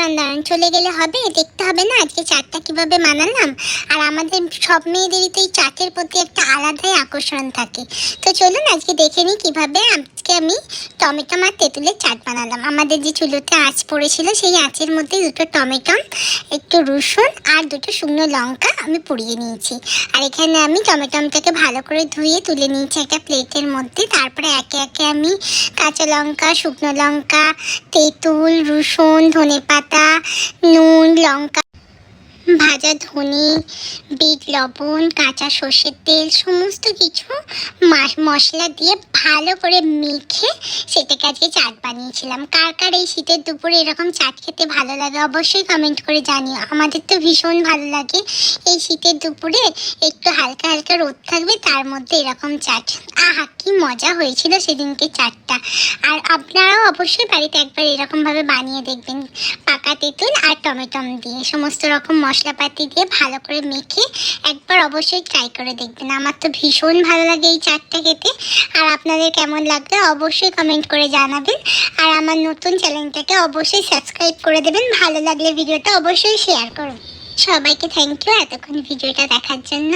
দাঁড়ান দাঁড়ান, চলে গেলে হবে? দেখতে হবে না আজকে চাটটা কিভাবে বানালাম। আর আমাদের সব মেয়েদেরই তো এই চাটের প্রতি একটা আলাদাই আকর্ষণ থাকে। তো চলুন আজকে দেখে নিই কীভাবে আজকে আমি টমেটো আর তেঁতুলের চাট বানালাম। আমাদের যে চুলোতে আঁচ পড়েছিল সেই আঁচের মধ্যে দুটো টমেটো, একটু রসুন আর দুটো শুকনো লঙ্কা আমি পুড়িয়ে নিয়েছি। আর এখানে আমি টমেটোটাকে ভালো করে ধুয়ে তুলে নিয়েছি একটা প্লেটের মধ্যে। তারপরে একে একে আমি কাঁচা লঙ্কা, শুকনো লঙ্কা, তেঁতুল, রসুন, ধনেপাতা, নুন, লঙ্কা, ভাজা ধনে, বিট লবণ, কাঁচা সর্ষের তেল সমস্ত কিছু মশলা দিয়ে ভালো করে মেখে সেটাকে আজকে চাট বানিয়েছিলাম। কার কার এই শীতের দুপুরে এরকম চাট খেতে ভালো লাগে অবশ্যই কমেন্ট করে জানিও। আমাদের তো ভীষণ ভালো লাগে এই শীতের দুপুরে একটু হালকা হালকা রোদ থাকবে, তার মধ্যে এরকম চাট। আহা কি মজা হয়েছিল সেদিনকে চাটটা। আর আপনারাও অবশ্যই বাড়িতে একবার এরকমভাবে বানিয়ে দেখবেন, পাকা তেঁতুল আর টমেটো দিয়ে সমস্ত রকম মশলাপাতি দিয়ে ভালো করে মেখে একবার অবশ্যই ট্রাই করে দেখবেন। আমার তো ভীষণ ভালো লাগে এই চাটটা খেতে। আর আপনাদের কেমন লাগবে অবশ্যই কমেন্ট করে জানাবেন। আর আমার নতুন চ্যানেলটাকে অবশ্যই সাবস্ক্রাইব করে দেবেন। ভালো লাগলে ভিডিওটা অবশ্যই শেয়ার করুন। সবাইকে থ্যাংক ইউ এতক্ষণ ভিডিওটা দেখার জন্য।